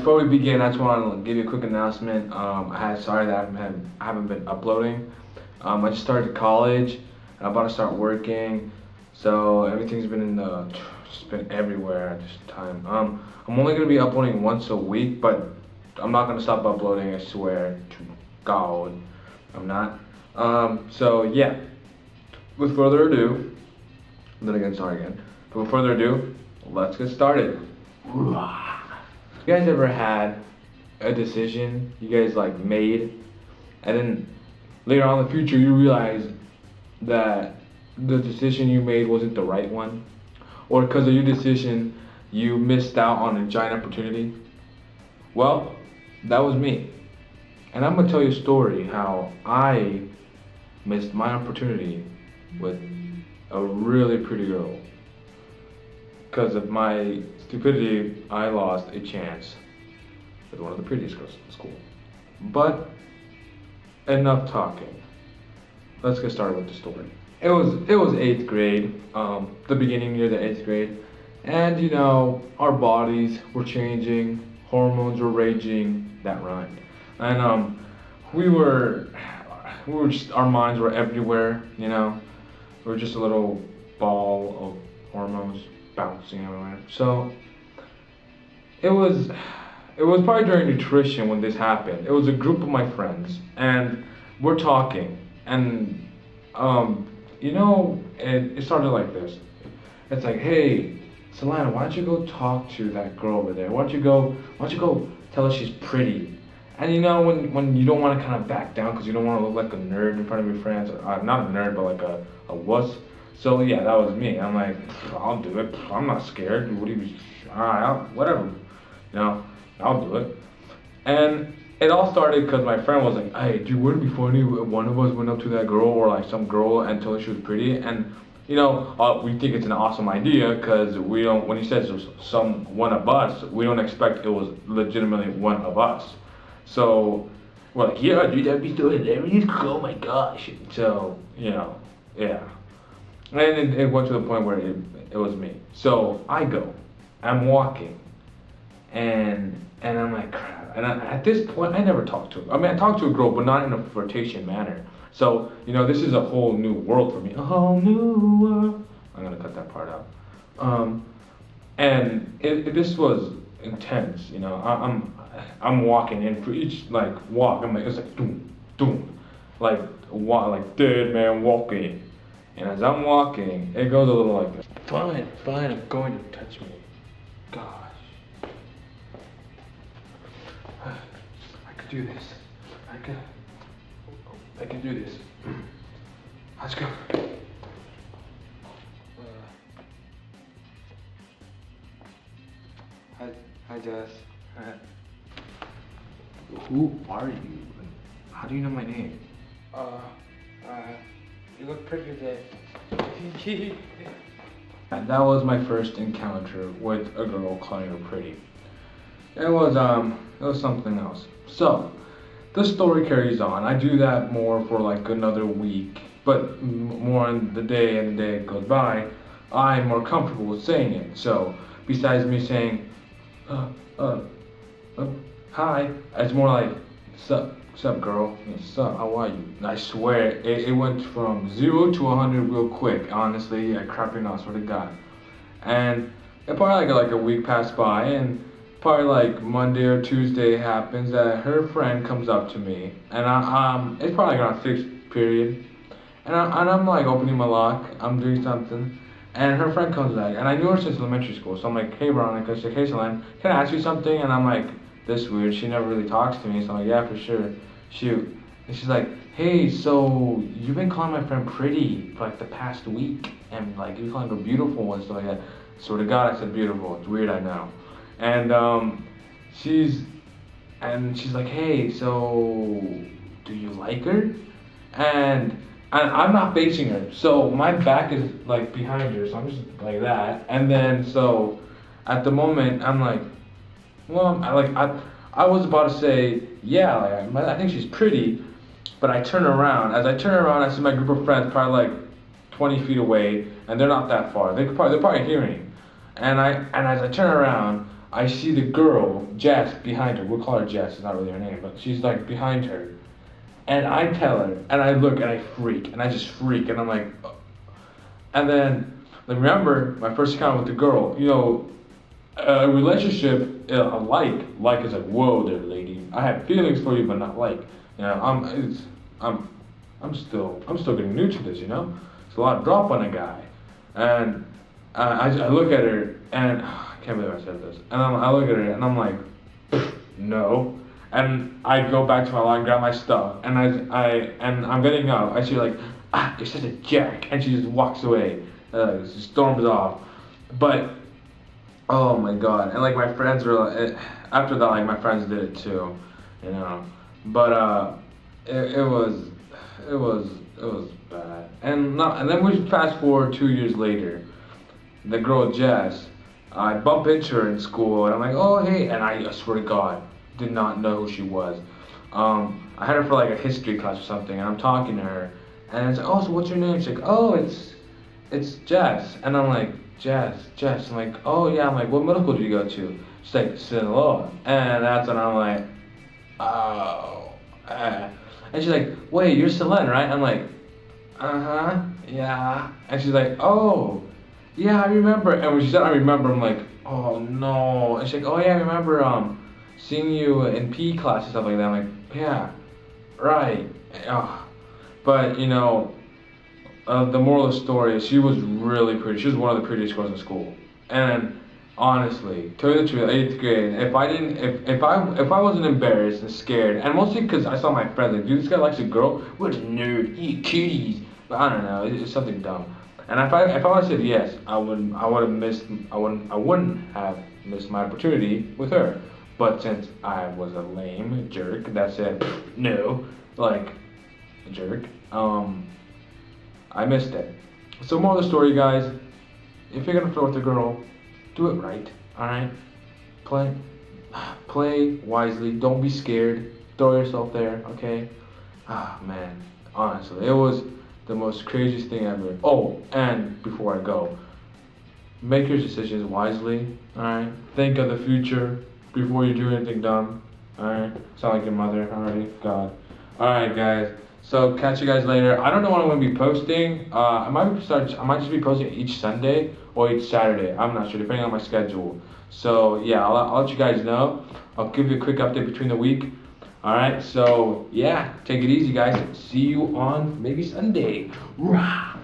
before we begin, I just want to give you a quick announcement. Sorry that I haven't been uploading. I just started college. I'm about to start working, so everything's been just been everywhere at this time. I'm only gonna be uploading once a week, but I'm not gonna stop uploading. I swear to God, I'm not. So yeah. With further ado, then again, sorry again. But with further ado, let's get started. You guys ever had a decision you guys like made, and then later on in the future you realize that the decision you made wasn't the right one, or because of your decision you missed out on a giant opportunity? Well, that was me, and I'm gonna tell you a story how I missed my opportunity with a really pretty girl. Because of my stupidity, I lost a chance with one of the prettiest girls in school. But enough talking. Let's get started with the story. It was eighth grade, the beginning near the eighth grade, and our bodies were changing, hormones were raging. That rhymed, and we were just our minds were everywhere. We were just a little ball of hormones bouncing everywhere. So it was probably during nutrition when this happened. It was a group of my friends, and we're talking, and it started like this. It's like, hey, Solana, why don't you go talk to that girl over there? Why don't you go tell her she's pretty? And when you don't want to kind of back down because you don't want to look like a nerd in front of your friends, not a nerd, but like a wuss. So yeah, that was me. I'm like, I'll do it. I'm not scared. What do you? Alright, whatever. I'll do it. And it all started because my friend was like, hey, dude, wouldn't it be funny if one of us went up to that girl or like some girl and told her she was pretty? And we think it's an awesome idea because we don't. When he says it was one of us, we don't expect it was legitimately one of us. So we're like, yeah, dude, that'd be so hilarious. Oh my gosh. So yeah. And it went to the point where it was me. So I'm walking, and I'm like, crap. And at this point, I never talked to her. I mean, I talked to a girl, but not in a flirtation manner. So, this is a whole new world for me. A whole new world. I'm gonna cut that part out. And this was intense. I'm walking, and for each walk, it's like doom, doom, like dead man walking. And as I'm walking, it goes a little like this. Fine, I'm going to touch me. Gosh. I could do this. I can do this. Let's go. Hi, Jess. Who are you? How do you know my name? You look pretty today. And that was my first encounter with a girl calling her pretty. It was something else. So, the story carries on. I do that more for like another week, but more on the day and the day goes by, I'm more comfortable with saying it. So, besides me saying, hi, it's more like, sup girl, sup, how are you? And I swear, it went from 0 to 100 real quick, honestly, I crap your nuts, swear to God. And it probably like a week passed by, and probably like Monday or Tuesday happens that her friend comes up to me, and it's probably like around 6th period, and I'm like opening my lock, I'm doing something, and her friend comes back, and I knew her since elementary school, so I'm like, hey Veronica, she's like, hey Selene, can I ask you something? And I'm like, this weird, she never really talks to me, so I'm like, yeah, for sure, shoot. And she's like, hey, so you've been calling my friend pretty for like the past week, and like you're calling her beautiful and stuff like that. Swear to God, I said beautiful. It's weird, I know. And she's like, hey, so do you like her? And I'm not facing her, so my back is like behind her, so I'm just like that. And then so at the moment I'm like, well, I was about to say, yeah, like, I think she's pretty, but I turn around. As I turn around, I see my group of friends probably like 20 feet away, and they're not that far. They're probably hearing. And as I turn around, I see the girl, Jess, behind her. We'll call her Jess. It's not really her name, but she's like behind her. And I tell her, and I look, and I freak, and I just freak, and I'm like, and then remember my first encounter with the girl. A relationship, like is like, whoa there, lady. I have feelings for you, but not like. I'm, I'm still getting new to this. It's a lot of drop on a guy, and I look at her, and I can't believe I said this, and I look at her, and I'm like, no. And I go back to my line, grab my stuff, and I'm getting up. I see like, you're such a jack, and she just walks away, she storms off. But oh my god! And like my friends were after that, like my friends did it too, you know. But it was it was bad. And then we fast forward 2 years later. The girl Jess, I bump into her in school, and I'm like, oh hey, and I swear to God, did not know who she was. I had her for like a history class or something, and I'm talking to her, and it's like, oh, so what's your name? She's like, oh, it's Jess, and I'm like, Jess. I'm like, oh yeah. I'm like, what middle school did you go to? She's like, Sinaloa, and that's when I'm like, oh. And she's like, wait, you're Selene, right? I'm like, uh-huh, yeah. And she's like, oh, yeah, I remember. And when she said I remember, I'm like, oh no. And she's like, oh yeah, I remember seeing you in PE class and stuff like that. I'm like, yeah, right. Ugh. But the moral of the story is she was really pretty. She was one of the prettiest girls in school. And honestly, tell you the truth, 8th grade, if I wasn't embarrassed and scared, and mostly because I saw my friends like, dude, this guy likes a girl. What a nerd. He eat kitties. But I don't know. It's something dumb. And if I would have said yes, I wouldn't have missed my opportunity with her. But since I was a lame jerk that said no, like a jerk, I missed it. So moral of the story, guys, if you're gonna flirt with a girl, do it right. All right, play wisely. Don't be scared. Throw yourself there. Okay. Ah man, honestly, it was the most craziest thing ever. Oh, and before I go, make your decisions wisely. All right. Think of the future before you do anything dumb. All right. Sound like your mother already. God. All right, guys. So catch you guys later. I don't know when I'm gonna be posting. I might just be posting each Sunday or each Saturday. I'm not sure, depending on my schedule. So yeah, I'll let you guys know. I'll give you a quick update between the week. All right. So yeah, take it easy, guys. See you on maybe Sunday. Rah!